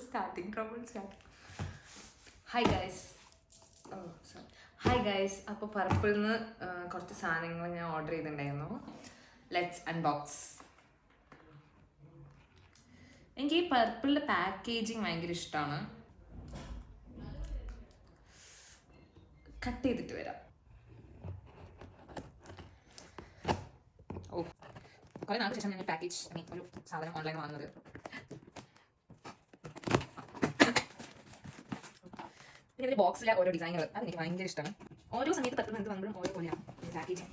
Starting trouble start. Hi guys, അപ്പോൾ പർപ്പിളിൽ നിന്ന് കുറച്ച് സാധനങ്ങൾ ഞാൻ ഓർഡർ ചെയ്തിട്ടുണ്ടായിരുന്നു. Let's unbox. എനിക്ക് ഈ പർപ്പിളിൻ്റെ പാക്കേജിങ് ഭയങ്കര ഇഷ്ടമാണ്. കട്ട് ചെയ്തിട്ട് വരാം. കുറേ നാൾക്ക് ശേഷം ഞാൻ പാക്കേജ് ഒരു സാധനം ഓൺലൈൻ വാങ്ങുന്നത്. പിന്നെ ഇതിൽ ബോക്സിലെ ഓരോ ഡിസൈനുകൾ അത് എനിക്ക് ഭയങ്കര ഇഷ്ടമാണ്. ഓരോ സമയത്ത് പറ്റുന്ന എന്ത് വന്നപ്പോഴും ഓരോ പോലെയാണ് പാക്കേജിങ്.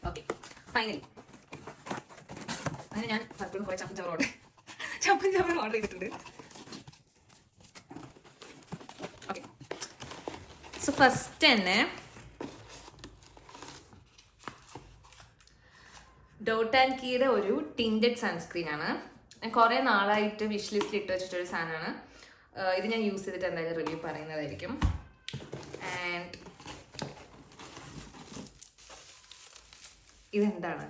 ഓക്കെ, ഫൈനലി അങ്ങനെ ഞാൻ പലപ്പോഴും കുറേ ചപ്പൻ ചവർ ഓർഡർ ചെയ്തിട്ടുണ്ട്. ഓക്കെ, സോ ഫസ്റ്റ് തന്നെ ഡോട്ട് ആൻഡ് കീയുടെ ഒരു ടിൻറ്റഡ് സൺസ്ക്രീൻ ആണ്. ഞാൻ കുറേ നാളായിട്ട് വിഷ് ലിസ്റ്റിൽ ഇട്ട് വെച്ചിട്ടൊരു സാധനമാണ്. ഇത് ഞാൻ യൂസ് ചെയ്തിട്ട് എന്തായാലും റിവ്യൂ പറയുന്നതായിരിക്കും. ആൻഡ് ഇതെന്താണ്?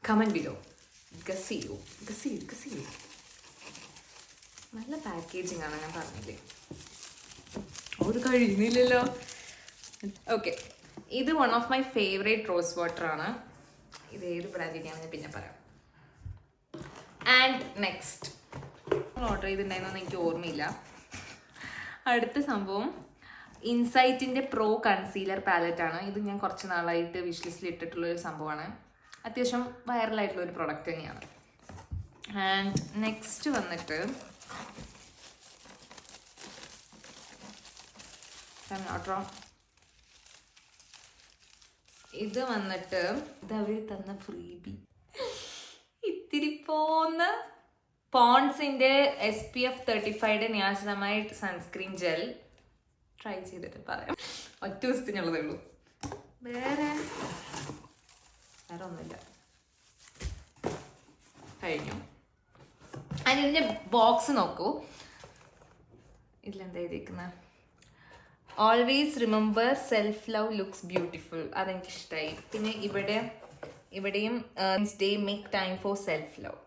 Comment below. ഗസിയോ നല്ല പാക്കേജിങ് ആണ്, ഞാൻ പറഞ്ഞില്ലേ. അത് കഴിയുന്നില്ലല്ലോ. ഓക്കെ, ഇത് one of my favourite rose water ആണ്. ഇത് ഏത് ബ്രാൻഡിൻ്റെയാണെന്ന് പിന്നെ പറയാം. ആൻഡ് നെക്സ്റ്റ് ഓർഡർ ചെയ്തിട്ടുണ്ടായിരുന്നെന്ന് എനിക്ക് ഓർമ്മയില്ല. അടുത്ത സംഭവം ഇൻസൈറ്റിൻ്റെ പ്രോ കൺസീലർ പാലറ്റാണ്. ഇത് ഞാൻ കുറച്ച് നാളായിട്ട് വിഷ് ലിസ്റ്റിൽ ഇട്ടിട്ടുള്ളൊരു സംഭവമാണ്. അത്യാവശ്യം വൈറലായിട്ടുള്ളൊരു പ്രൊഡക്റ്റ് തന്നെയാണ്. ആൻഡ് നെക്സ്റ്റ് വന്നിട്ട് ഇത് വന്നിട്ട് ഇതവർ തന്ന ഫ്രീബി ഇത്തിരി പോന്ന പോൺസിൻ്റെ SPF 35 niacinamide sunscreen gel try ചെയ്തിട്ട് പറയാം. ഒറ്റ ദിവസത്തിനുള്ളതേ ഉള്ളൂ, വേറെ ഒന്നുമില്ല. കഴിഞ്ഞു. അതിൻ്റെ ബോക്സ് നോക്കൂ. ഇതിലെന്താ എഴുതിയിരിക്കുന്നത്? Always remember self love looks beautiful. അതെനിക്കിഷ്ടമായി. പിന്നെ ഇവിടെയും day make time for self love,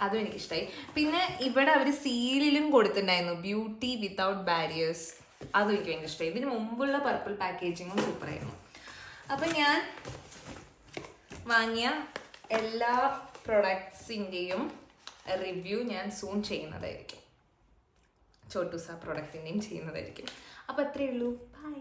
അതും എനിക്കിഷ്ടമായി. പിന്നെ ഇവിടെ അവർ സീലിലും കൊടുത്തിട്ടുണ്ടായിരുന്നു ബ്യൂട്ടി വിത്തൗട്ട് ബാരിയേഴ്സ്, അതും എനിക്ക് ഭയങ്കര ഇഷ്ടമായി. ഇതിന് മുമ്പുള്ള പർപ്പിൾ പാക്കേജിങ്ങും സൂപ്പറായിരുന്നു. അപ്പം ഞാൻ വാങ്ങിയ എല്ലാ പ്രൊഡക്ട്സിൻ്റെയും റിവ്യൂ ഞാൻ സൂൺ ചെയ്യുന്നതായിരിക്കും. ചോട്ടൂസ പ്രൊഡക്റ്റിൻ്റെയും ചെയ്യുന്നതായിരിക്കും. അപ്പോൾ അത്രയേ ഉള്ളൂ. ബൈ.